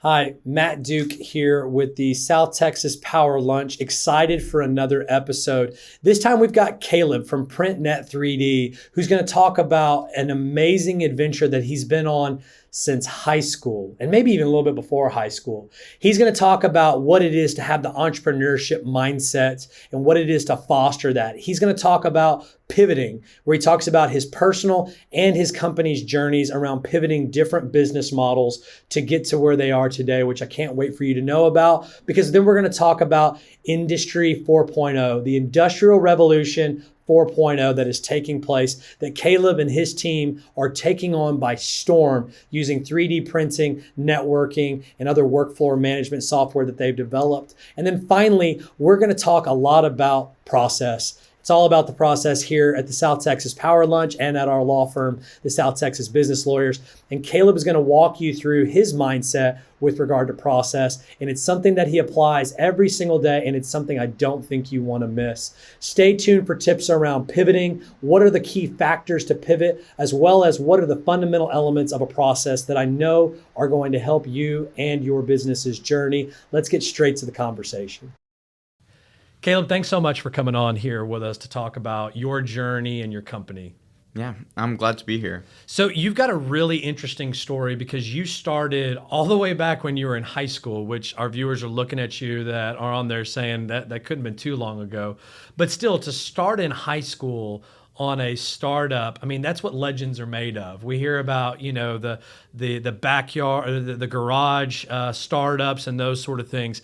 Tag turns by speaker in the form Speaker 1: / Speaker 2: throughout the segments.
Speaker 1: Hi, Matt Duke here with the South Texas Power Lunch. Excited for another episode. This time we've got Caleb from PrintNet3D, who's going to talk about an amazing adventure that he's been on since high school, and maybe even a little bit before high school. He's going to talk about what it is to have the entrepreneurship mindset and what it is to foster that. He's going to talk about pivoting, where he talks about his personal and his company's journeys around pivoting different business models to get to where they are today, which I can't wait for you to know about, because then we're going to talk about Industry 4.0, the Industrial Revolution 4.0 that is taking place, that Caleb and his team are taking on by storm using 3D printing, networking, and other workflow management software that they've developed. And then finally, we're going to talk a lot about process. It's all about the process here at the South Texas Power Lunch and at our law firm, the South Texas Business Lawyers. And Caleb is going to walk you through his mindset with regard to process. And it's something that he applies every single day. And it's something I don't think you want to miss. Stay tuned for tips around pivoting. What are the key factors to pivot, as well as what are the fundamental elements of a process that I know are going to help you and your business's journey. Let's get straight to the conversation. Caleb, thanks so much for coming on here with us to talk about your journey and your company.
Speaker 2: Yeah, I'm glad to be here.
Speaker 1: So you've got a really interesting story because you started all the way back when you were in high school, which our viewers are looking at you that are on there saying that couldn't have been too long ago. But still, to start in high school on a startup, I mean, that's what legends are made of. We hear about, the backyard, or the garage startups and those sort of things.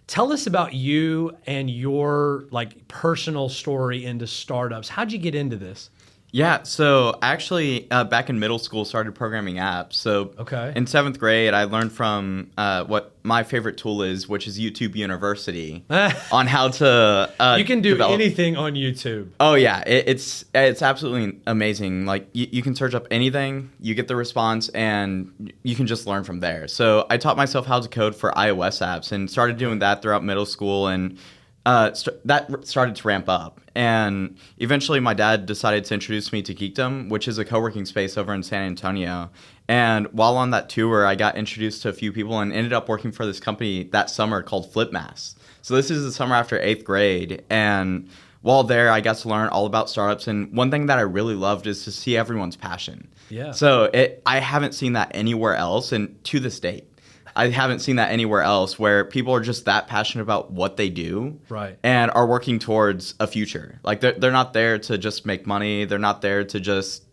Speaker 1: Tell us about you and your personal story into startups. How'd you get into this?
Speaker 2: Yeah, so actually back in middle school started programming apps. So in 7th grade, I learned from what my favorite tool is, which is YouTube University, on how to
Speaker 1: You can do anything on YouTube.
Speaker 2: Oh yeah, it's absolutely amazing. Like you can search up anything, you get the response, and you can just learn from there. So I taught myself how to code for iOS apps and started doing that throughout middle school, and that started to ramp up. And eventually my dad decided to introduce me to Geekdom, which is a co-working space over in San Antonio. And while on that tour, I got introduced to a few people and ended up working for this company that summer called FlipMass. So this is the summer after 8th grade. And while there, I got to learn all about startups. And one thing that I really loved is to see everyone's passion.
Speaker 1: Yeah.
Speaker 2: So I haven't seen that anywhere else, and to this date. I haven't seen that anywhere else, where people are just that passionate about what they do,
Speaker 1: right,
Speaker 2: and are working towards a future. Like they're not there to just make money. They're not there to just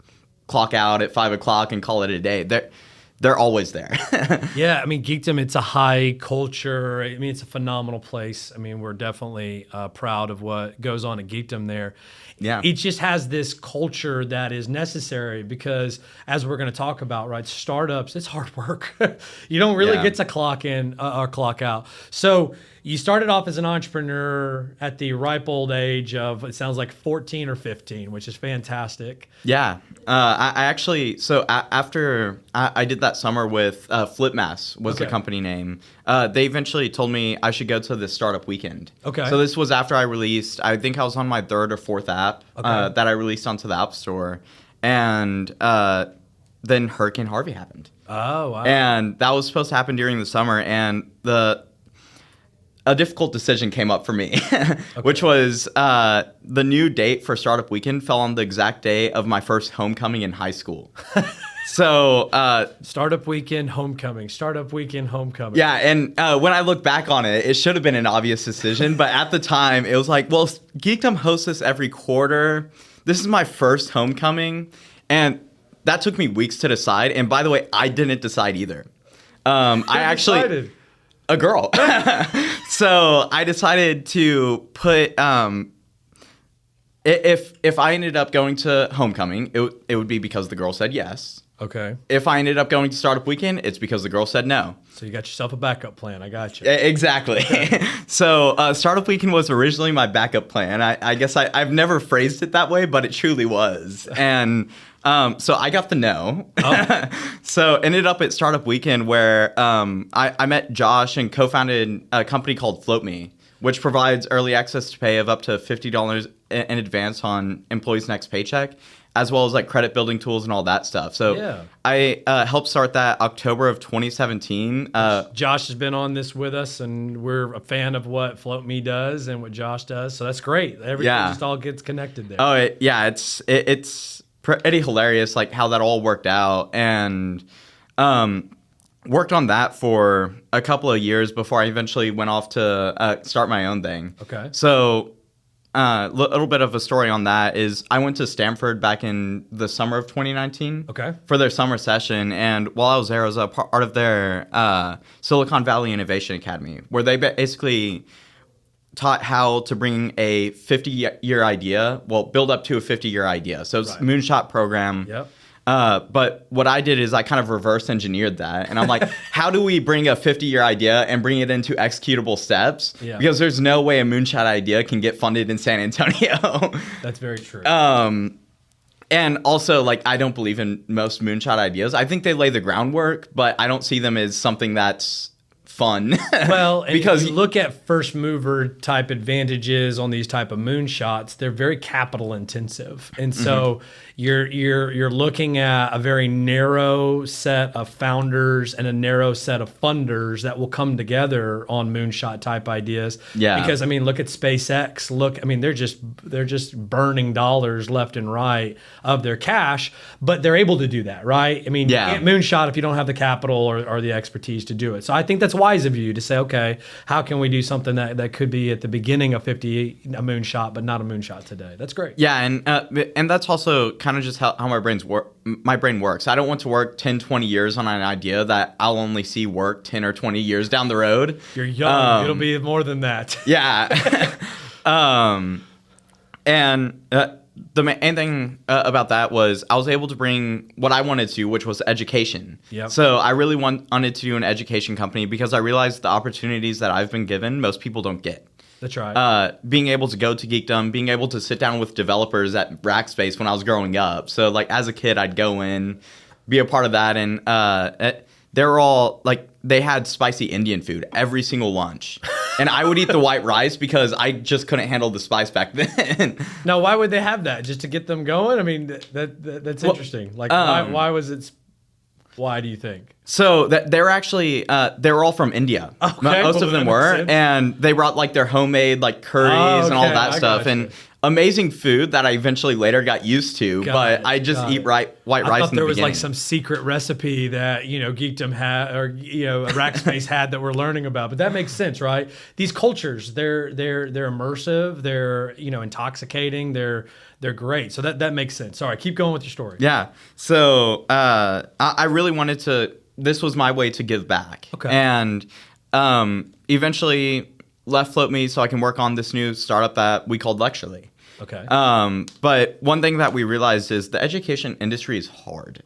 Speaker 2: clock out at 5 o'clock and call it a day. They're always there.
Speaker 1: Yeah, I mean, Geekdom, it's a high culture. I mean, it's a phenomenal place. I mean, we're definitely proud of what goes on at Geekdom there.
Speaker 2: Yeah.
Speaker 1: It just has this culture that is necessary because, as we're going to talk about, right, startups, it's hard work. You don't really get to clock in or clock out. So you started off as an entrepreneur at the ripe old age of, it sounds like 14 or 15, which is fantastic.
Speaker 2: Yeah. I actually, after I did that summer with FlipMass was the company name, they eventually told me I should go to this startup weekend.
Speaker 1: Okay.
Speaker 2: So this was after I released, I think I was on my 3rd or 4th app that I released onto the App Store. And then Hurricane Harvey happened.
Speaker 1: Oh, wow.
Speaker 2: And that was supposed to happen during the summer. And a difficult decision came up for me, which was the new date for Startup Weekend fell on the exact day of my first homecoming in high school. So
Speaker 1: Startup Weekend, homecoming. Startup Weekend, homecoming.
Speaker 2: Yeah, and when I look back on it, it should have been an obvious decision. But at the time, it was like, well, Geekdom hosts this every quarter. This is my first homecoming. And that took me weeks to decide. And by the way, I didn't decide either. I actually...
Speaker 1: decided?
Speaker 2: A girl. So I decided to put if I ended up going to homecoming, it would be because the girl said yes.
Speaker 1: Okay.
Speaker 2: If I ended up going to startup weekend, it's because the girl said no.
Speaker 1: So you got yourself a backup plan. I got you.
Speaker 2: Exactly. Okay. So startup weekend was originally my backup plan. I guess I've never phrased it that way, but it truly was. And so I got the no. Oh. So ended up at startup weekend where I met Josh and co-founded a company called FloatMe, which provides early access to pay of up to $50 in advance on employees' next paycheck. as well as like credit building tools and all that stuff. So
Speaker 1: Yeah.
Speaker 2: I helped start that October of 2017.
Speaker 1: Josh has been on this with us, and we're a fan of what FloatMe does and what Josh does. So that's great. Everything just all gets connected there.
Speaker 2: Oh, it's pretty hilarious, like how that all worked out, and worked on that for a couple of years before I eventually went off to start my own thing.
Speaker 1: Okay.
Speaker 2: So a little bit of a story on that is I went to Stanford back in the summer of 2019 for their summer session. And while I was there, I was a part of their Silicon Valley Innovation Academy, where they basically taught how to bring a 50-year idea, build up to a 50-year idea. So it's a moonshot program.
Speaker 1: Yep.
Speaker 2: But what I did is I kind of reverse engineered that. And I'm like, how do we bring a 50-year idea and bring it into executable steps?
Speaker 1: Yeah.
Speaker 2: Because there's no way a moonshot idea can get funded in San Antonio.
Speaker 1: That's very true.
Speaker 2: And also, like, I don't believe in most moonshot ideas. I think they lay the groundwork, but I don't see them as something that's fun.
Speaker 1: Well, and
Speaker 2: because
Speaker 1: if you look at first mover type advantages on these type of moonshots, they're very capital intensive. And so you're looking at a very narrow set of founders and a narrow set of funders that will come together on moonshot type ideas.
Speaker 2: Yeah.
Speaker 1: Because I mean, look at SpaceX. They're just burning dollars left and right of their cash, but they're able to do that, right? I mean, you can't moonshot if you don't have the capital or the expertise to do it. So I think that's wise of you to say, okay, how can we do something that could be at the beginning of 50 a moonshot, but not a moonshot today? That's great.
Speaker 2: Yeah, and that's also kind of just how my brain works. I don't want to work 10, 20 years on an idea that I'll only see work 10 or 20 years down the road.
Speaker 1: You're young. It'll be more than that.
Speaker 2: Yeah. The main thing about that was I was able to bring what I wanted to, which was education.
Speaker 1: Yep.
Speaker 2: So I really wanted to do an education company because I realized the opportunities that I've been given, most people don't get.
Speaker 1: That's right.
Speaker 2: Being able to go to Geekdom, being able to sit down with developers at Rackspace when I was growing up. So like as a kid, I'd go in, be a part of that, and they were all like, they had spicy Indian food every single lunch. And I would eat the white rice because I just couldn't handle the spice back then.
Speaker 1: Now, why would they have that? Just to get them going? I mean, that's interesting. Like, why was it? Why do you think?
Speaker 2: So they were actually they were all from India.
Speaker 1: Okay,
Speaker 2: Most of them were, and they brought like their homemade like curries and all that stuff, and amazing food that I eventually later got used to. But I just eat white rice.
Speaker 1: I thought there was
Speaker 2: beginning.
Speaker 1: like some secret recipe that Geekdom had or Rackspace had that we're learning about. But that makes sense, right? These cultures, they're immersive, they're intoxicating, they're great. So that makes sense. Sorry, keep going with your story.
Speaker 2: Yeah. So I really wanted to. This was my way to give back.
Speaker 1: Okay.
Speaker 2: And eventually left FloatMe so I can work on this new startup that we called Lecturely.
Speaker 1: Okay.
Speaker 2: But one thing that we realized is the education industry is hard.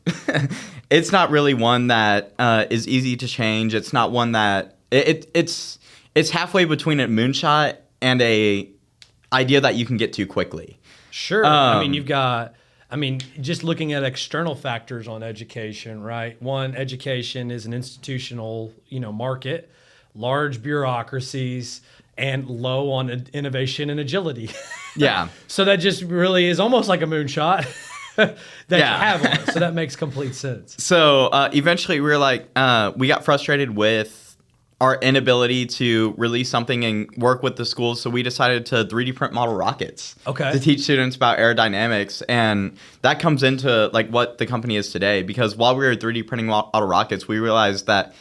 Speaker 2: It's not really one that is easy to change. It's not one that it's halfway between a moonshot and a idea that you can get to quickly.
Speaker 1: Sure. Just looking at external factors on education, right? One, education is an institutional, market, large bureaucracies, and low on innovation and agility.
Speaker 2: Yeah.
Speaker 1: So that just really is almost like a moonshot that you have on it. So that makes complete sense.
Speaker 2: So eventually we were like, we got frustrated with our inability to release something and work with the schools. So we decided to 3D print model rockets to teach students about aerodynamics. And that comes into like what the company is today, because while we were 3D printing model rockets, we realized that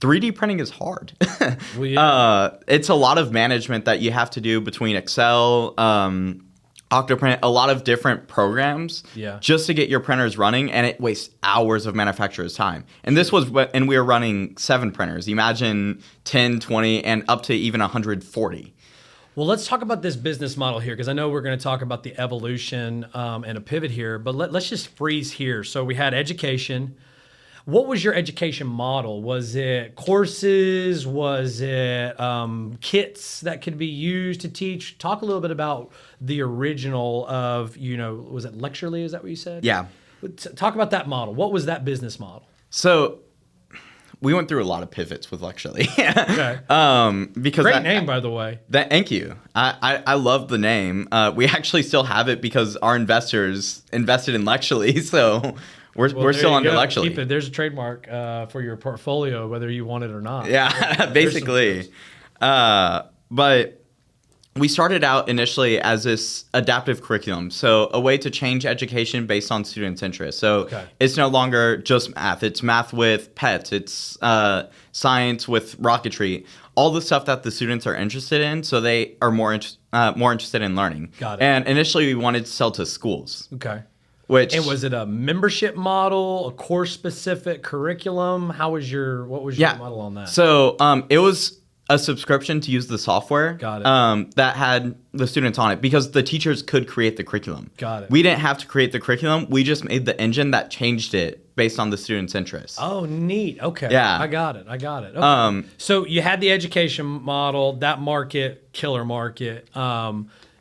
Speaker 2: 3D printing is hard.
Speaker 1: Well, yeah.
Speaker 2: It's a lot of management that you have to do between Excel, Octoprint, a lot of different programs just to get your printers running, and it wastes hours of manufacturer's time. And this was and we were running 7 printers. Imagine 10, 20, and up to even 140.
Speaker 1: Well, let's talk about this business model here, because I know we're going to talk about the evolution and a pivot here, but let's just freeze here. So we had education. What was your education model? Was it courses? Was it kits that could be used to teach? Talk a little bit about the original of, was it Lecturely? Is that what you said?
Speaker 2: Yeah.
Speaker 1: Talk about that model. What was that business model?
Speaker 2: So we went through a lot of pivots with Luxury.
Speaker 1: Okay.
Speaker 2: Because
Speaker 1: Great name, by the way.
Speaker 2: Thank you. I love the name. We actually still have it because our investors invested in Luxury, so we're still under Luxury.
Speaker 1: Keep it. There's a trademark for your portfolio, whether you want it or not.
Speaker 2: Yeah, basically. But we started out initially as this adaptive curriculum, so a way to change education based on students' interests. So it's no longer just math. It's math with pets. It's science with rocketry. All the stuff that the students are interested in, so they are more interested in learning.
Speaker 1: Got it.
Speaker 2: And initially, we wanted to sell to schools.
Speaker 1: Okay.
Speaker 2: And
Speaker 1: was it a membership model, a course-specific curriculum? What was your model on that?
Speaker 2: So it was a subscription to use the software.
Speaker 1: Got it.
Speaker 2: That had the students on it because the teachers could create the curriculum.
Speaker 1: Got it.
Speaker 2: We didn't have to create the curriculum. We just made the engine that changed it based on the students' interests.
Speaker 1: Oh, neat. Okay.
Speaker 2: Yeah.
Speaker 1: I got it. Okay. So you had the education model, that market, killer market,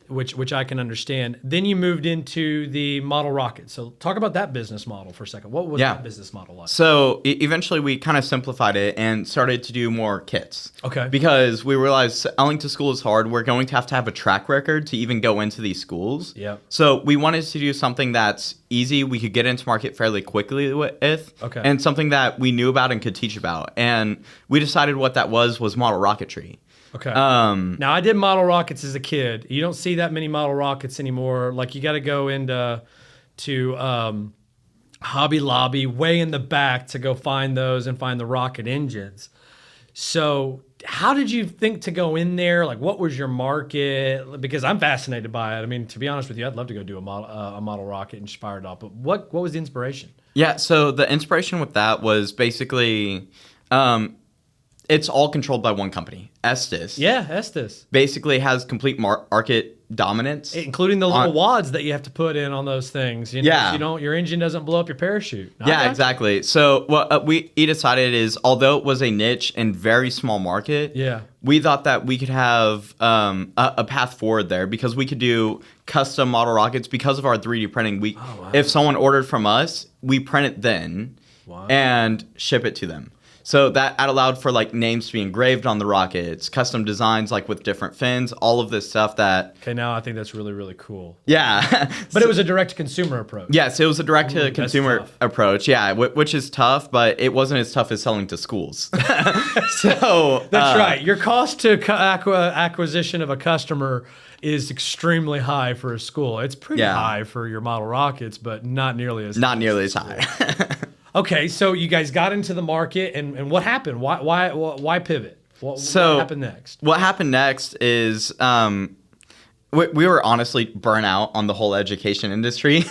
Speaker 1: which I can understand. Then you moved into the model rocket. So talk about that business model for a second. What was that business model like?
Speaker 2: So eventually we kind of simplified it and started to do more kits.
Speaker 1: Okay.
Speaker 2: Because we realized selling to school is hard. We're going to have a track record to even go into these schools.
Speaker 1: Yeah.
Speaker 2: So we wanted to do something that's easy, we could get into market fairly quickly with, and something that we knew about and could teach about. And we decided what that was model rocketry.
Speaker 1: Okay. Now I did model rockets as a kid. You don't see that many model rockets anymore. Like you got to go into Hobby Lobby way in the back to go find those and find the rocket engines. So how did you think to go in there? Like what was your market? Because I'm fascinated by it. I mean, to be honest with you, I'd love to go do a model rocket and fire it up. But what was the inspiration?
Speaker 2: Yeah. So the inspiration with that was basically. It's all controlled by one company, Estes.
Speaker 1: Yeah, Estes.
Speaker 2: Basically has complete market dominance.
Speaker 1: Including the little wads that you have to put in on those things. You know, your engine doesn't blow up your parachute.
Speaker 2: Exactly. So what we decided is, although it was a niche and very small market, we thought that we could have a path forward there because we could do custom model rockets because of our 3D printing. If someone ordered from us, we print it then and ship it to them. So that allowed for like names to be engraved on the rockets, custom designs like with different fins, all of this stuff that...
Speaker 1: Okay, now I think that's really, really cool.
Speaker 2: Yeah.
Speaker 1: But it was a direct-to-consumer approach.
Speaker 2: Yes, it was a direct-to-consumer approach, which is tough, but it wasn't as tough as selling to schools. So
Speaker 1: that's right. Your cost to acquisition of a customer is extremely high for a school. It's pretty high for your model rockets, but not nearly as high. Okay, so you guys got into the market, and what happened? Why pivot? What happened next?
Speaker 2: What happened next is we were honestly burnt out on the whole education industry,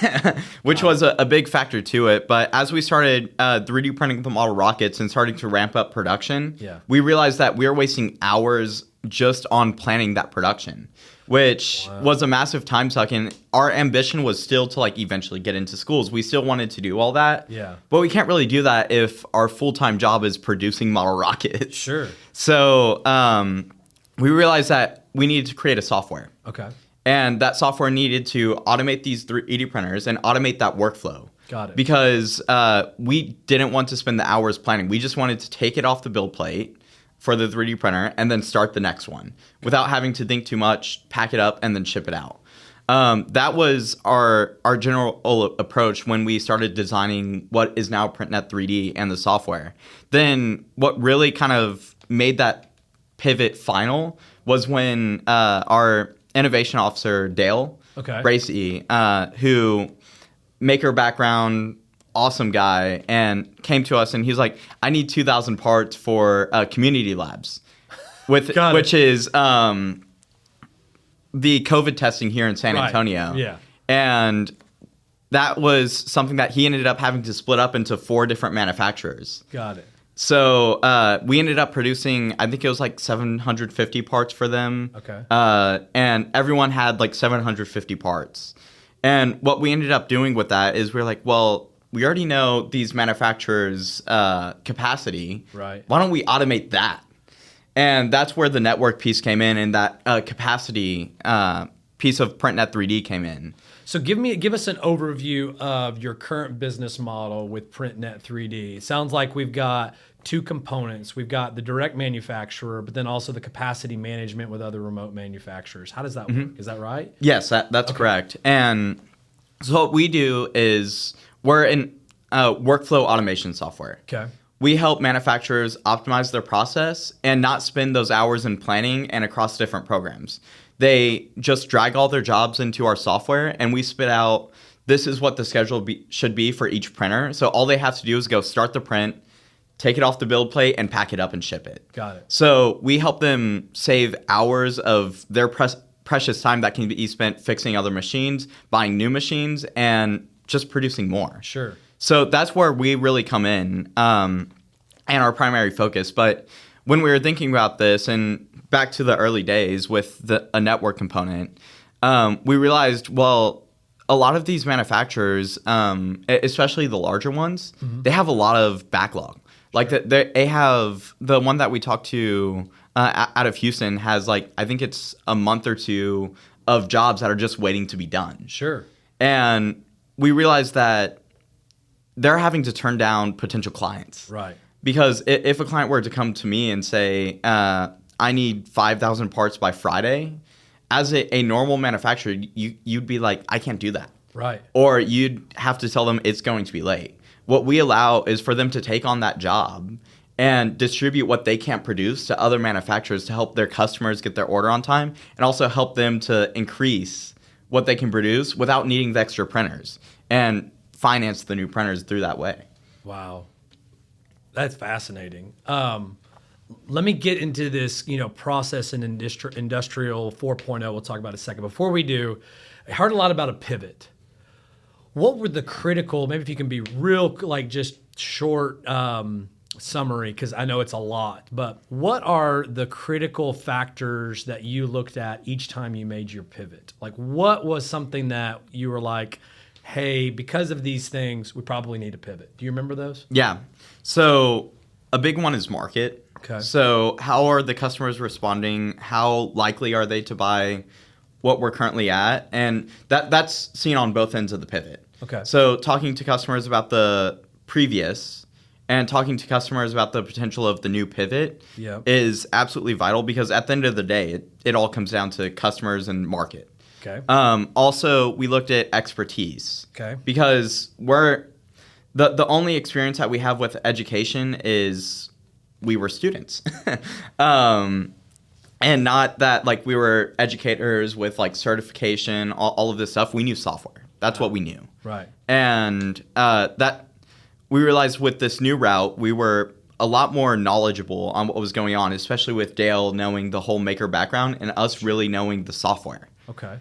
Speaker 2: which was a big factor to it. But as we started 3D printing the model rockets and starting to ramp up production, we realized that we were wasting hours just on planning that production, which was a massive time suck. And our ambition was still to like eventually get into schools. We still wanted to do all that. Yeah. But we can't really do that if our full-time job is producing model rockets.
Speaker 1: Sure.
Speaker 2: So we realized that we needed to create a software.
Speaker 1: Okay.
Speaker 2: And that software needed to automate these 3D printers and automate that workflow.
Speaker 1: Got it.
Speaker 2: Because we didn't want to spend the hours planning. We just wanted to take it off the build plate for the 3D printer and then start the next one without having to think too much, pack it up, and then ship it out. That was our general approach when we started designing what is now PrintNet3D and the software. Then what really kind of made that pivot final was when our innovation officer, Dale Bracey, who maker background, awesome guy, and came to us and he's like, I need 2,000 parts for community labs, which is the COVID testing here in San Antonio.
Speaker 1: Yeah.
Speaker 2: And that was something that he ended up having to split up into 4 different manufacturers.
Speaker 1: Got it.
Speaker 2: So we ended up producing, I think it was like 750 parts for them.
Speaker 1: Okay.
Speaker 2: And everyone had like 750 parts. And what we ended up doing with that is we're like, well, we already know these manufacturers' capacity.
Speaker 1: Right.
Speaker 2: Why don't we automate that? And that's where the network piece came in, and that capacity piece of PrintNet3D came in.
Speaker 1: So give us an overview of your current business model with PrintNet3D. It sounds like we've got two components. We've got the direct manufacturer, but then also the capacity management with other remote manufacturers. How does that work? Is that right?
Speaker 2: Yes, that's correct. And so what we do is we're in workflow automation software.
Speaker 1: Okay.
Speaker 2: We help manufacturers optimize their process and not spend those hours in planning and across different programs. They just drag all their jobs into our software, and we spit out, this is what the schedule should be for each printer. So all they have to do is go start the print, take it off the build plate, and pack it up and ship it.
Speaker 1: Got it.
Speaker 2: So we help them save hours of their precious time that can be spent fixing other machines, buying new machines, and just producing more.
Speaker 1: Sure.
Speaker 2: So that's where we really come in, and our primary focus. But when we were thinking about this, and back to the early days with a network component, we realized, well, a lot of these manufacturers, especially the larger ones, they have a lot of backlog. Like they have the one that we talked to out of Houston has I think it's a month or two of jobs that are just waiting to be done.
Speaker 1: Sure.
Speaker 2: And we realized that they're having to turn down potential clients.
Speaker 1: Right.
Speaker 2: Because if a client were to come to me and say, I need 5,000 parts by Friday, as a normal manufacturer, you'd be like, I can't do that.
Speaker 1: Right.
Speaker 2: Or you'd have to tell them it's going to be late. What we allow is for them to take on that job and distribute what they can't produce to other manufacturers to help their customers get their order on time, and also help them to increase what they can produce without needing the extra printers, and finance the new printers through that way.
Speaker 1: Wow. That's fascinating. Let me get into this, process and industrial 4.0. We'll talk about in a second. Before we do, I heard a lot about a pivot. What were the critical, maybe if you can be real, just short summary, because I know it's a lot, but what are the critical factors that you looked at each time you made your pivot? What was something that you were like, hey, because of these things, we probably need to pivot? Do you remember those?
Speaker 2: Yeah. So a big one is market.
Speaker 1: Okay.
Speaker 2: So how are the customers responding? How likely are they to buy what we're currently at? And that's seen on both ends of the pivot.
Speaker 1: Okay.
Speaker 2: So talking to customers about the previous and talking to customers about the potential of the new pivot is absolutely vital, because at the end of the day, it all comes down to customers and market.
Speaker 1: Okay.
Speaker 2: Also, we looked at expertise.
Speaker 1: Okay.
Speaker 2: Because we're the only experience that we have with education is we were students. And not that we were educators with certification, all of this stuff. We knew software. That's what we knew.
Speaker 1: Right.
Speaker 2: And that we realized with this new route, we were a lot more knowledgeable on what was going on, especially with Dale knowing the whole maker background and us really knowing the software.
Speaker 1: Okay.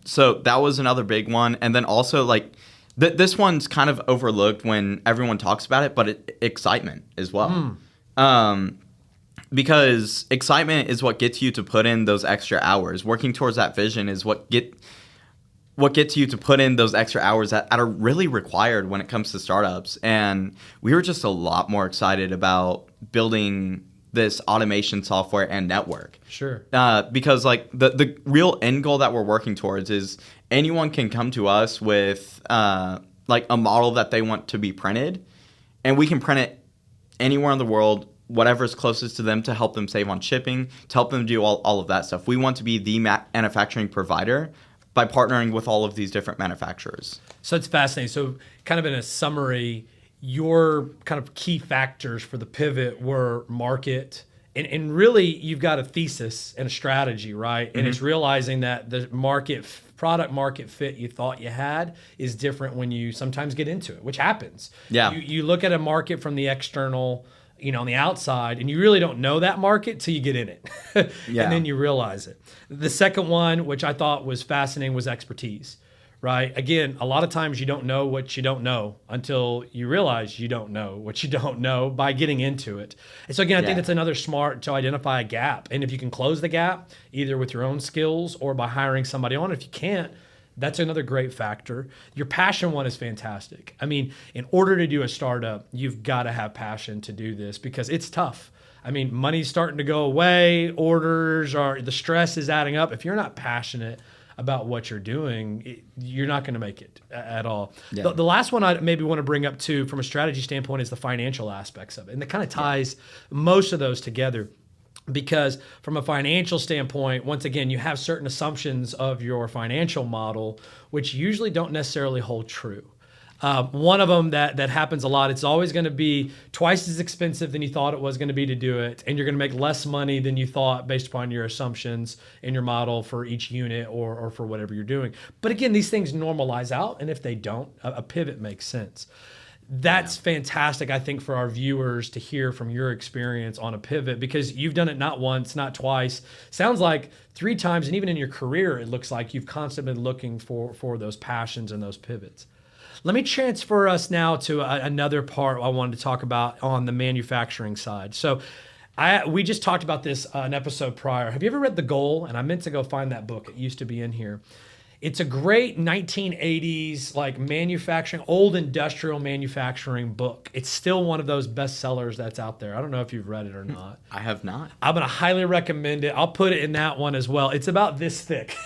Speaker 2: So that was another big one. And then also this one's kind of overlooked when everyone talks about it, but excitement as well. Because excitement is what gets you to put in those extra hours. Working towards that vision is what gets you to put in those extra hours that are really required when it comes to startups. And we were just a lot more excited about building this automation software and network.
Speaker 1: Sure.
Speaker 2: Because the real end goal that we're working towards is anyone can come to us with a model that they want to be printed, and we can print it anywhere in the world, whatever's closest to them, to help them save on shipping, to help them do all of that stuff. We want to be the manufacturing provider by partnering with all of these different manufacturers.
Speaker 1: So it's fascinating. So kind of in a summary, your kind of key factors for the pivot were market, and really you've got a thesis and a strategy, right? And it's realizing that the product market fit you thought you had is different when you sometimes get into it, which happens.
Speaker 2: Yeah.
Speaker 1: You look at a market from the external, on the outside, and you really don't know that market till you get in it.
Speaker 2: Yeah.
Speaker 1: And then you realize it. The second one, which I thought was fascinating, was expertise, right? Again, a lot of times you don't know what you don't know until you realize you don't know what you don't know by getting into it. And so again, I think that's another smart to identify a gap. And if you can close the gap, either with your own skills or by hiring somebody on, if you can't, that's another great factor. Your passion one is fantastic. I mean, in order to do a startup, you've got to have passion to do this, because it's tough. I mean, money's starting to go away, the stress is adding up. If you're not passionate about what you're doing, you're not going to make it at all.
Speaker 2: Yeah.
Speaker 1: The last one I maybe want to bring up too, from a strategy standpoint, is the financial aspects of it. And it kind of ties most of those together. Because from a financial standpoint, once again, you have certain assumptions of your financial model, which usually don't necessarily hold true. One of them that happens a lot, it's always going to be twice as expensive than you thought it was going to be to do it, and you're going to make less money than you thought based upon your assumptions in your model for each unit or for whatever you're doing. But again, these things normalize out, and if they don't, a pivot makes sense. That's fantastic, I think, for our viewers to hear from your experience on a pivot, because you've done it not once, not twice. Sounds like 3 times, and even in your career, it looks like you've constantly been looking for those passions and those pivots. Let me transfer us now to another part I wanted to talk about on the manufacturing side. So we just talked about this an episode prior. Have you ever read The Goal? And I meant to go find that book. It used to be in here. It's a great 1980s like manufacturing, old industrial manufacturing book. It's still one of those bestsellers that's out there. I don't know if you've read it or not.
Speaker 2: I have not.
Speaker 1: I'm going to highly recommend it. I'll put it in that one as well. It's about this thick.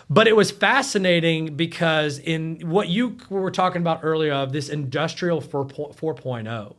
Speaker 1: But it was fascinating because in what you were talking about earlier of this industrial 4.0,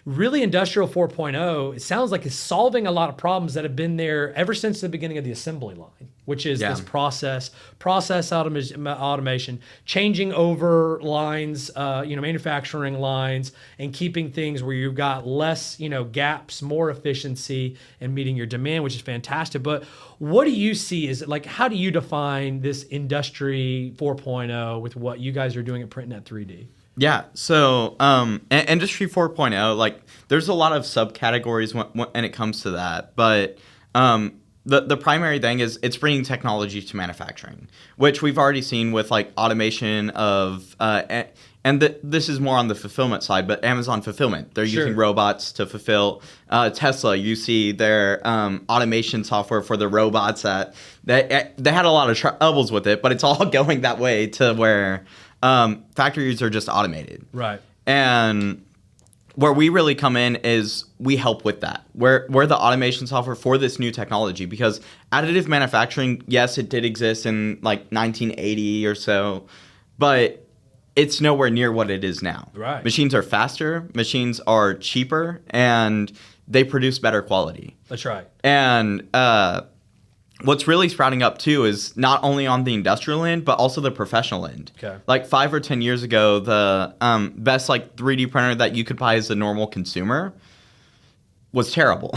Speaker 1: really industrial 4.0, it sounds like it's solving a lot of problems that have been there ever since the beginning of the assembly line, which is this process automation, changing over lines, manufacturing lines, and keeping things where you've got less, gaps, more efficiency, and meeting your demand, which is fantastic. But what do you see is like, how do you define this industry 4.0 with what you guys are doing at PrintNet3D?
Speaker 2: Yeah, so Industry 4.0, like there's a lot of subcategories when it comes to that, but the primary thing is it's bringing technology to manufacturing, which we've already seen with like automation of, this is more on the fulfillment side, but Amazon fulfillment, they're using robots to fulfill. Tesla, you see their automation software for the robots that they had a lot of troubles with it, but it's all going that way to where factories are just automated.
Speaker 1: Right.
Speaker 2: And where we really come in is we help with that. We're the automation software for this new technology, because additive manufacturing, yes, it did exist in like 1980 or so, but it's nowhere near what it is now.
Speaker 1: Right.
Speaker 2: Machines are faster, machines are cheaper, and they produce better quality.
Speaker 1: That's right.
Speaker 2: And what's really sprouting up too is not only on the industrial end, but also the professional end.
Speaker 1: Okay.
Speaker 2: Like 5 or 10 years ago, the best like 3D printer that you could buy as a normal consumer was terrible.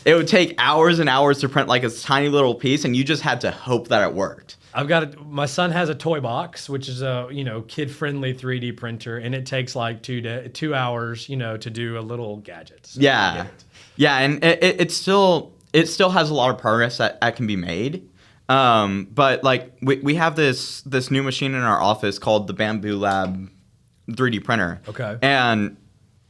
Speaker 2: It would take hours and hours to print like a tiny little piece, and you just had to hope that it worked.
Speaker 1: My son has a toy box, which is a kid-friendly 3D printer, and it takes like 2 hours, to do a little gadget. So
Speaker 2: yeah, and it still has a lot of progress that can be made. But like we have this new machine in our office called the Bamboo Lab 3D printer.
Speaker 1: Okay.
Speaker 2: And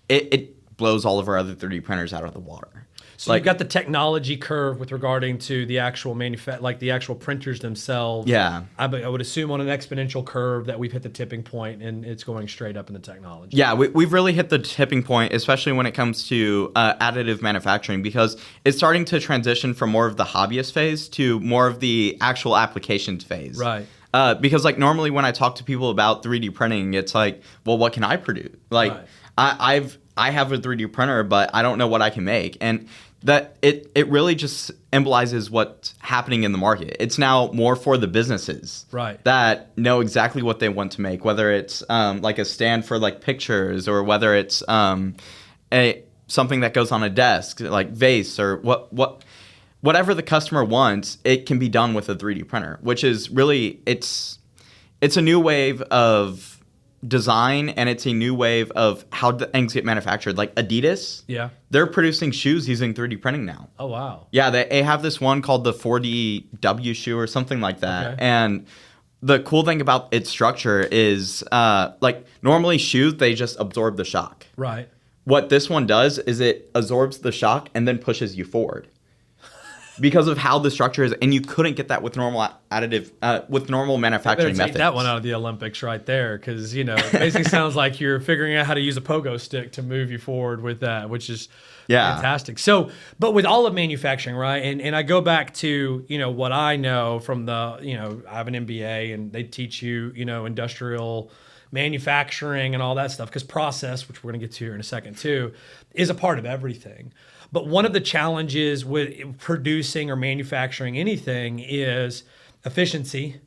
Speaker 2: it blows all of our other 3D printers out of the water.
Speaker 1: So you've got the technology curve with regarding to the actual the actual printers themselves.
Speaker 2: Yeah.
Speaker 1: I would assume on an exponential curve that we've hit the tipping point and it's going straight up in the technology.
Speaker 2: Yeah, we've really hit the tipping point, especially when it comes to additive manufacturing, because it's starting to transition from more of the hobbyist phase to more of the actual applications phase.
Speaker 1: Right.
Speaker 2: Because like normally when I talk to people about 3D printing, it's like, well, what can I produce? Like I have a 3D printer, but I don't know what I can make. And that it really just symbolizes what's happening in the market. It's now more for the businesses that know exactly what they want to make, whether it's like a stand for like pictures, or whether it's something that goes on a desk, like vase, or whatever the customer wants, it can be done with a 3D printer, which is really it's a new wave of design, and it's a new wave of how things get manufactured. Like Adidas, they're producing shoes using 3D printing now.
Speaker 1: Oh wow.
Speaker 2: Yeah, they have this one called the 4DW shoe or something like that. Okay. And the cool thing about its structure is like normally shoes, they just absorb the shock.
Speaker 1: Right.
Speaker 2: What this one does is it absorbs the shock and then pushes you forward. because of how the structure is, and you couldn't get that with normal manufacturing
Speaker 1: Take
Speaker 2: methods.
Speaker 1: that one out of the Olympics right there, because it basically sounds like you're figuring out how to use a pogo stick to move you forward with that, which is fantastic. So, but with all of manufacturing, right? And I go back to what I know from the I have an MBA, and they teach you industrial manufacturing and all that stuff, because process, which we're going to get to here in a second too, is a part of everything. But one of the challenges with producing or manufacturing anything is efficiency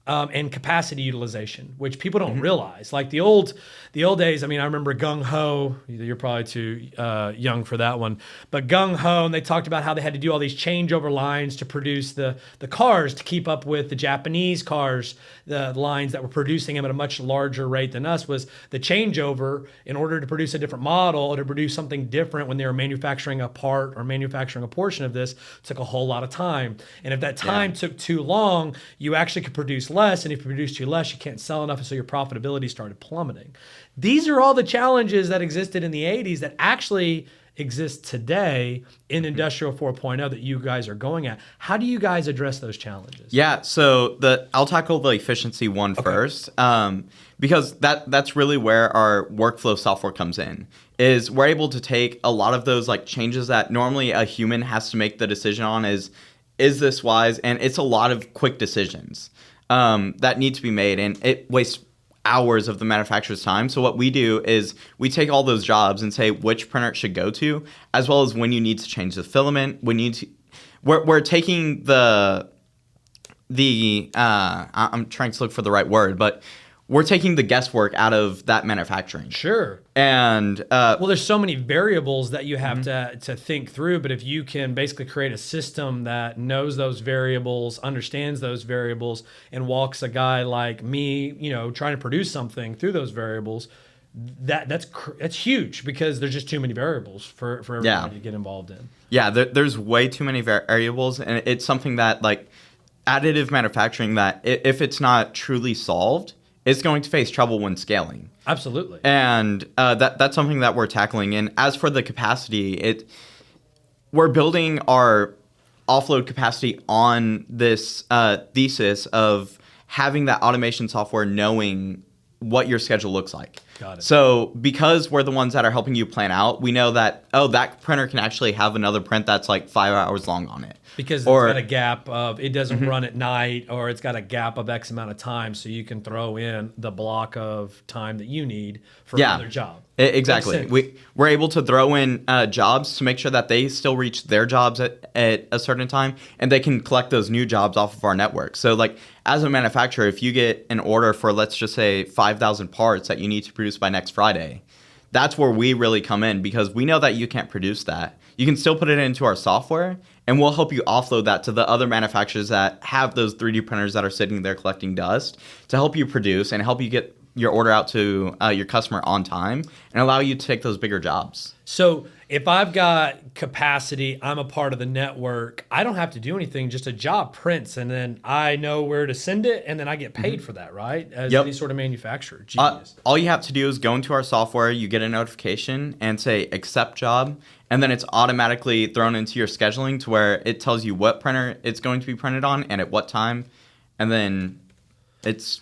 Speaker 1: and capacity utilization, which people don't realize. Like the old days, I remember Gung Ho. You're probably too young for that one, but Gung Ho, and they talked about how they had to do all these changeover lines to produce the cars to keep up with the Japanese cars, the lines that were producing them at a much larger rate than us. Was the changeover in order to produce a different model or to produce something different when they were manufacturing a part or manufacturing a portion of this took a whole lot of time. And if that time took too long, you actually could produce less, and if you produce too less, you can't sell enough, and so your profitability started plummeting. These are all the challenges that existed in the 80s that actually exist today in Industrial 4.0 that you guys are going at. How do you guys address those challenges?
Speaker 2: Yeah, so I'll tackle the efficiency one first, because that's really where our workflow software comes in. Is we're able to take a lot of those changes that normally a human has to make the decision on. Is this wise? And it's a lot of quick decisions that need to be made, and it wastes hours of the manufacturer's time. So what we do is we take all those jobs and say which printer it should go to, as well as when you need to change the filament. We're taking I'm trying to look for the right word, but we're taking the guesswork out of that manufacturing.
Speaker 1: Sure.
Speaker 2: And
Speaker 1: well, there's so many variables that you have to think through, but if you can basically create a system that knows those variables, understands those variables, and walks a guy like me, trying to produce something through those variables, that's huge, because there's just too many variables for everybody to get involved in.
Speaker 2: Yeah, there's way too many variables, and it's something that additive manufacturing, that if it's not truly solved, it's going to face trouble when scaling.
Speaker 1: Absolutely.
Speaker 2: And that's something that we're tackling. And as for the capacity, we're building our offload capacity on this thesis of having that automation software knowing what your schedule looks like.
Speaker 1: Got it.
Speaker 2: So because we're the ones that are helping you plan out, we know that, that printer can actually have another print that's 5 hours long on it.
Speaker 1: Because it's got a gap of, it doesn't run at night, or it's got a gap of X amount of time, so you can throw in the block of time that you need for another job.
Speaker 2: Exactly. We're able to throw in jobs to make sure that they still reach their jobs at a certain time, and they can collect those new jobs off of our network. So as a manufacturer, if you get an order for, let's just say, 5,000 parts that you need to produce by next Friday, that's where we really come in, because we know that you can't produce that. You can still put it into our software, and we'll help you offload that to the other manufacturers that have those 3D printers that are sitting there collecting dust, to help you produce and help you get your order out to your customer on time and allow you to take those bigger jobs.
Speaker 1: So if I've got capacity, I'm a part of the network, I don't have to do anything, just a job prints, and then I know where to send it, and then I get paid for that, right? As any sort of manufacturer. Genius.
Speaker 2: All you have to do is go into our software, you get a notification and say accept job, and then it's automatically thrown into your scheduling to where it tells you what printer it's going to be printed on and at what time, and then that's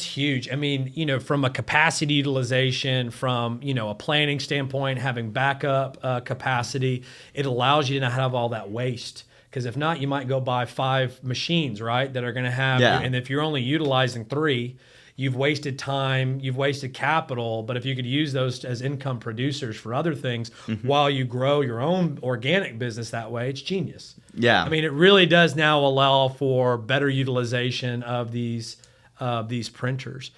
Speaker 2: huge. From a capacity utilization, from, a planning standpoint, having backup capacity, it allows you to not have all that waste. Because if not, you might go buy 5 machines, right, that are going to have, and if you're only utilizing 3, you've wasted time, you've wasted capital. But if you could use those as income producers for other things while you grow your own organic business that way, it's genius. Yeah.
Speaker 1: It really does now allow for better utilization of these printers.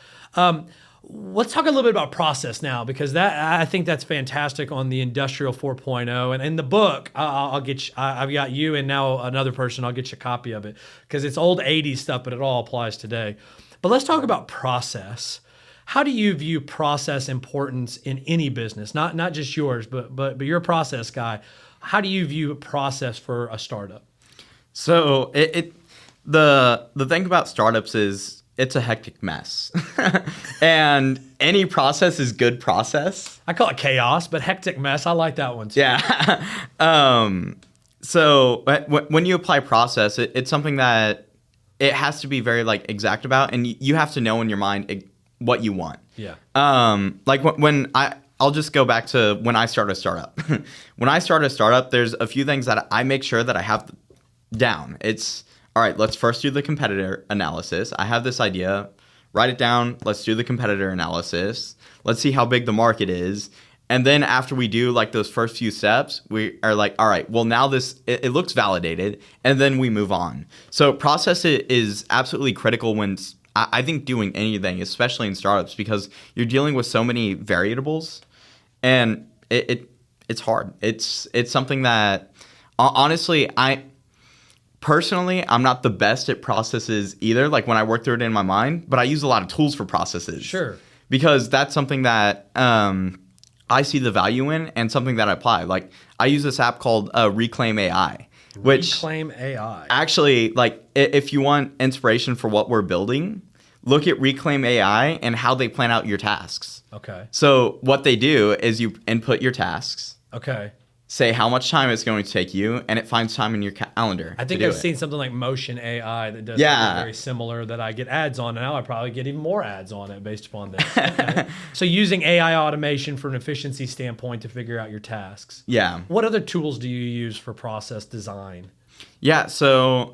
Speaker 1: Let's talk a little bit about process now, because I think that's fantastic on the Industrial 4.0. And in the book, I'll get you, I've got you and now another person, I'll get you a copy of it, because it's old 80s stuff, but it all applies today. But let's talk about process. How do you view process importance in any business? Not just yours, but you're a process guy. How do you view process for a startup?
Speaker 2: So the thing about startups is it's a hectic mess. And any process is good process.
Speaker 1: I call it chaos, but hectic mess, I like that one too.
Speaker 2: Yeah. So when you apply process, it's something that it has to be very like exact about, and you have to know in your mind what you want.
Speaker 1: Yeah.
Speaker 2: Like when I'll just go back to when I start a startup. When I start a startup, there's a few things that I make sure that I have down. It's all right. Let's first do the competitor analysis. I have this idea. Write it down. Let's do the competitor analysis. Let's see how big the market is. And then after we do like those first few steps, we are like, all right, well now it looks validated, and then we move on. So process is absolutely critical when I think doing anything, especially in startups, because you're dealing with so many variables, and it's hard. It's something that honestly I'm not the best at processes either. Like when I work through it in my mind, but I use a lot of tools for processes.
Speaker 1: Sure.
Speaker 2: Because that's something that I see the value in, and something that I apply. Like I use this app called Reclaim AI, which
Speaker 1: Reclaim AI.
Speaker 2: actually, like if you want inspiration for what we're building, look at Reclaim AI and how they plan out your tasks.
Speaker 1: Okay.
Speaker 2: So what they do is you input your tasks.
Speaker 1: Okay.
Speaker 2: Say how much time it's going to take you, and it finds time in your calendar.
Speaker 1: I think I've seen something like Motion AI that does
Speaker 2: Yeah.
Speaker 1: something very similar that I get ads on. And now I probably get even more ads on it based upon this. Okay. So using AI automation for an efficiency standpoint to figure out your tasks.
Speaker 2: Yeah.
Speaker 1: What other tools do you use for process design?
Speaker 2: Yeah. So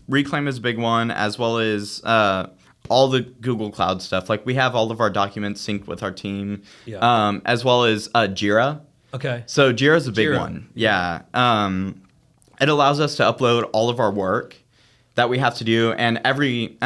Speaker 2: Reclaim is a big one, as well as all the Google Cloud stuff. Like we have all of our documents synced with our team, as well as Jira.
Speaker 1: Okay.
Speaker 2: So Jira's a big
Speaker 1: Jira.
Speaker 2: one. Yeah. It allows us to upload all of our work that we have to do, and every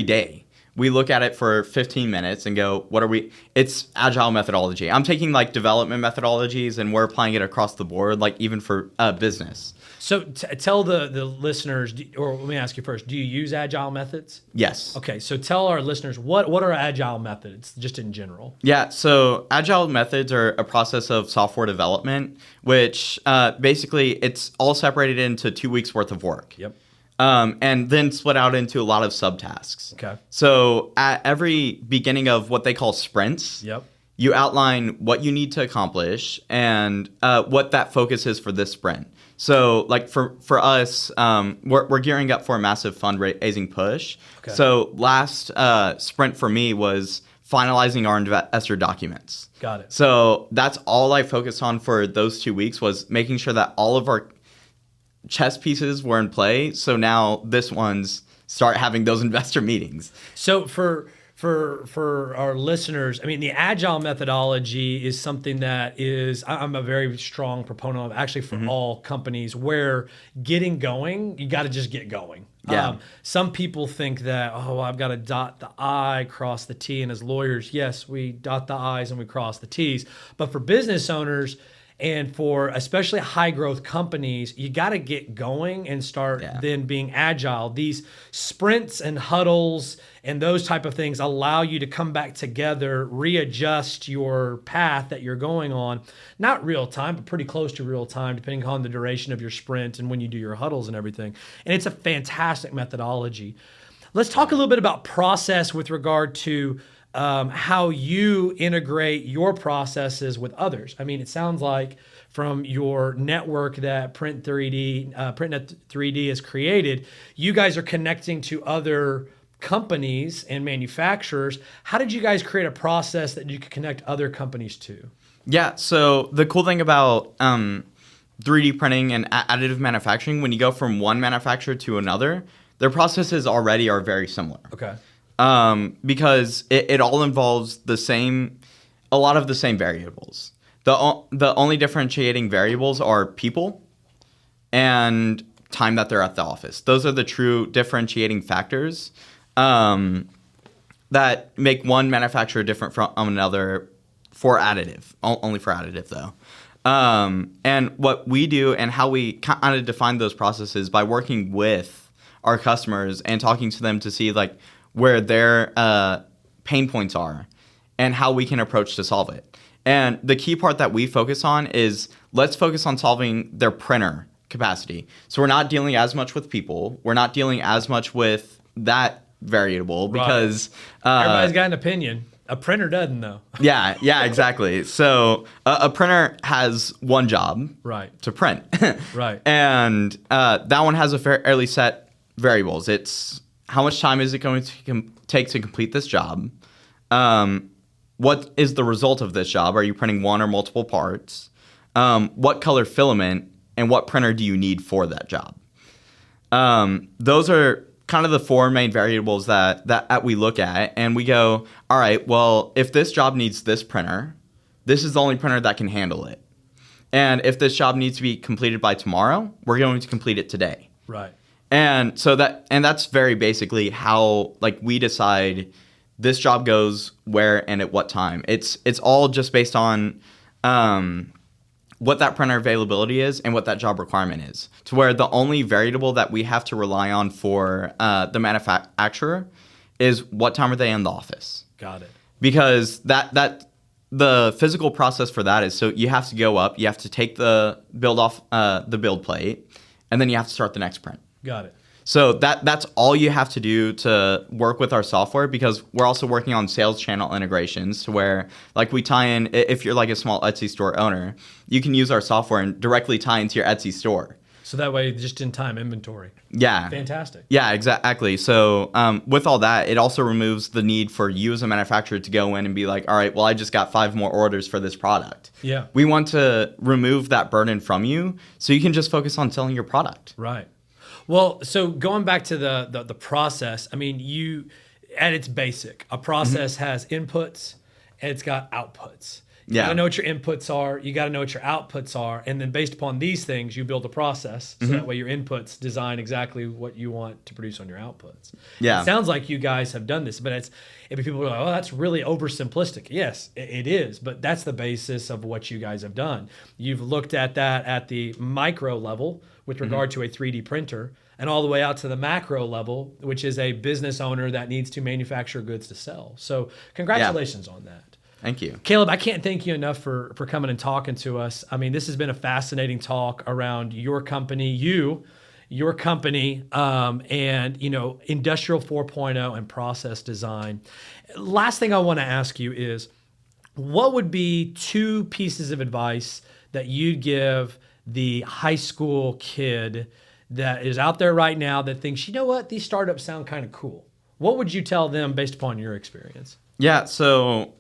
Speaker 2: day we look at it for 15 minutes and go, what are we? It's agile methodology. I'm taking like development methodologies and we're applying it across the board, like even for business.
Speaker 1: So tell the listeners, or let me ask you first, do you use agile methods?
Speaker 2: Yes.
Speaker 1: Okay, so tell our listeners, what are agile methods, just in general?
Speaker 2: Yeah, so agile methods are a process of software development, which basically it's all separated into 2 weeks worth of work.
Speaker 1: Yep.
Speaker 2: And then split out into a lot of subtasks.
Speaker 1: Okay.
Speaker 2: So at every beginning of what they call sprints,
Speaker 1: Yep.
Speaker 2: you outline what you need to accomplish and what that focus is for this sprint. So like for us, we're gearing up for a massive fundraising push.
Speaker 1: Okay.
Speaker 2: So last sprint for me was finalizing our investor documents.
Speaker 1: Got it.
Speaker 2: So that's all I focused on for those 2 weeks, was making sure that all of our chess pieces were in play. So now this one's start having those investor meetings.
Speaker 1: So for our listeners, I mean, the agile methodology is something that I'm a very strong proponent of, actually, for all companies, where getting going, you got to just get going.
Speaker 2: Yeah.
Speaker 1: Some people think that, I've got to dot the I, cross the T, and as lawyers, yes, we dot the I's and we cross the T's. But for business owners, and for especially high growth companies, you got to get going and start then being agile. These sprints and huddles and those type of things allow you to come back together, readjust your path that you're going on. Not real time, but pretty close to real time, depending on the duration of your sprint and when you do your huddles and everything. And it's a fantastic methodology. Let's talk a little bit about process with regard to how you integrate your processes with others. I mean, it sounds like from your network that PrintNet3D has created, you guys are connecting to other companies and manufacturers. How did you guys create a process that you could connect other companies to?
Speaker 2: Yeah, so the cool thing about 3D printing and additive manufacturing, when you go from one manufacturer to another, their processes already are very similar.
Speaker 1: Okay.
Speaker 2: Because it all involves a lot of the same variables. The only differentiating variables are people and time that they're at the office. Those are the true differentiating factors that make one manufacturer different from another for additive, only for additive though. And what we do and how we kind of define those processes by working with our customers and talking to them to see like where their pain points are and how we can approach to solve it. And the key part that we focus on is let's focus on solving their printer capacity. So we're not dealing as much with people. We're not dealing as much with that variable because
Speaker 1: everybody's got an opinion. A printer doesn't, though.
Speaker 2: Yeah, exactly. So a printer has one job,
Speaker 1: Right.
Speaker 2: to print.
Speaker 1: Right.
Speaker 2: And that one has a fairly set variables. It's how much time is it going to take to complete this job? What is the result of this job? Are you printing one or multiple parts? What color filament and what printer do you need for that job? Those are kind of the four main variables that we look at, and we go, all right, well, if this job needs this printer, this is the only printer that can handle it. And if this job needs to be completed by tomorrow, we're going to complete it today.
Speaker 1: Right.
Speaker 2: And so that's very basically how like we decide this job goes where and at what time. It's all just based on what that printer availability is and what that job requirement is, to where the only variable that we have to rely on for the manufacturer is what time are they in the office.
Speaker 1: Got it.
Speaker 2: Because that the physical process for that is, so you have to go up, you have to take the build off the build plate, and then you have to start the next print.
Speaker 1: Got it.
Speaker 2: So that's all you have to do to work with our software, because we're also working on sales channel integrations to where like we tie in, if you're like a small Etsy store owner, you can use our software and directly tie into your Etsy store.
Speaker 1: So that way, just in time inventory.
Speaker 2: Yeah.
Speaker 1: Fantastic.
Speaker 2: Yeah, exactly. So with all that, it also removes the need for you as a manufacturer to go in and be like, all right, well, I just got 5 more orders for this product.
Speaker 1: Yeah.
Speaker 2: We want to remove that burden from you so you can just focus on selling your product.
Speaker 1: Right. Well, so going back to the process, I mean, you, at its basic, a process has inputs and it's got outputs. You got to know what your inputs are. You got to know what your outputs are. And then based upon these things, you build a process. So that way your inputs design exactly what you want to produce on your outputs.
Speaker 2: Yeah.
Speaker 1: It sounds like you guys have done this, but if people are like, oh, that's really oversimplistic. Yes, it is. But that's the basis of what you guys have done. You've looked at that at the micro level with regard to a 3D printer, and all the way out to the macro level, which is a business owner that needs to manufacture goods to sell. So congratulations on that.
Speaker 2: Thank you.
Speaker 1: Caleb, I can't thank you enough for coming and talking to us. I mean, this has been a fascinating talk around your company, your company, and, Industrial 4.0 and process design. Last thing I want to ask you is, what would be 2 pieces of advice that you'd give the high school kid that is out there right now that thinks, you know what, these startups sound kind of cool? What would you tell them based upon your experience?
Speaker 2: Yeah, so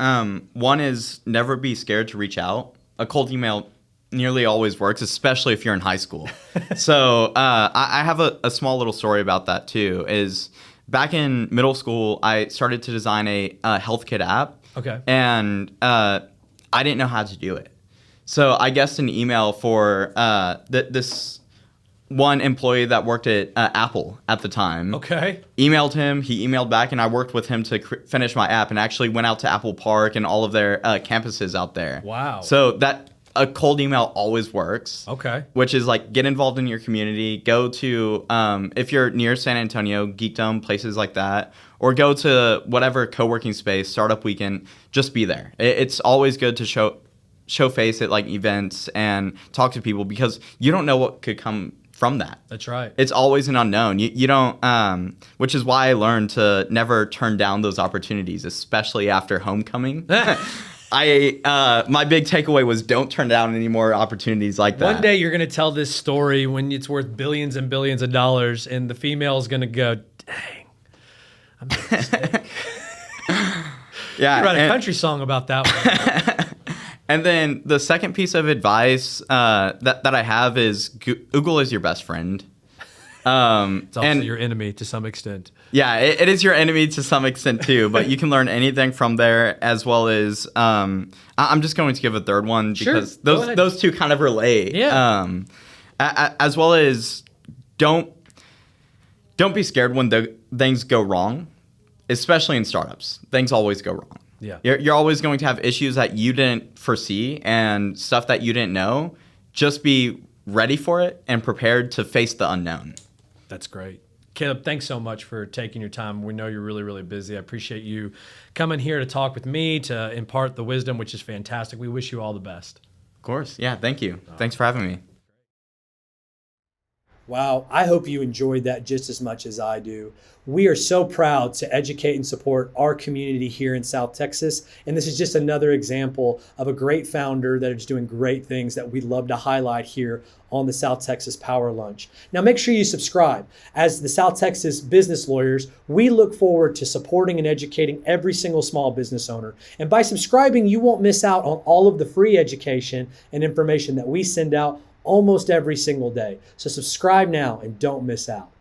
Speaker 2: one is never be scared to reach out. A cold email nearly always works, especially if you're in high school. So I have a small little story about that too, is back in middle school, I started to design a health kit app.
Speaker 1: Okay.
Speaker 2: And I didn't know how to do it. So I guessed an email for this one employee that worked at Apple at the time.
Speaker 1: Okay.
Speaker 2: Emailed him, he emailed back, and I worked with him to finish my app and actually went out to Apple Park and all of their campuses out there.
Speaker 1: Wow.
Speaker 2: So a cold email always works.
Speaker 1: Okay.
Speaker 2: Which is like, get involved in your community, go to, if you're near San Antonio, Geekdom, places like that, or go to whatever co-working space, startup weekend, just be there. It's always good to show face at like events and talk to people, because you don't know what could come from that.
Speaker 1: That's right.
Speaker 2: It's always an unknown. You don't, which is why I learned to never turn down those opportunities, especially after homecoming. My big takeaway was don't turn down any more opportunities like that.
Speaker 1: One day you're going to tell this story when it's worth billions and billions of dollars, and the female is going to go, dang, I made a mistake.
Speaker 2: Yeah,
Speaker 1: you write a country song about that one.
Speaker 2: And then the second piece of advice that I have is Google is your best friend.
Speaker 1: It's also your enemy to some extent.
Speaker 2: Yeah, it is your enemy to some extent too, but you can learn anything from there, as well as I'm just going to give a third one because those two kind of relate.
Speaker 1: Yeah.
Speaker 2: As well as don't be scared when things go wrong, especially in startups. Things always go wrong.
Speaker 1: Yeah.
Speaker 2: You're always going to have issues that you didn't foresee and stuff that you didn't know. Just be ready for it and prepared to face the unknown.
Speaker 1: That's great. Caleb, thanks so much for taking your time. We know you're really, really busy. I appreciate you coming here to talk with me, to impart the wisdom, which is fantastic. We wish you all the best.
Speaker 2: Of course. Yeah, thank you. Thanks for having me.
Speaker 1: Wow, I hope you enjoyed that just as much as I do. We are so proud to educate and support our community here in South Texas. And this is just another example of a great founder that is doing great things that we love to highlight here on the South Texas Power Lunch. Now, make sure you subscribe. As the South Texas business lawyers, we look forward to supporting and educating every single small business owner. And by subscribing, you won't miss out on all of the free education and information that we send out almost every single day. So subscribe now and don't miss out.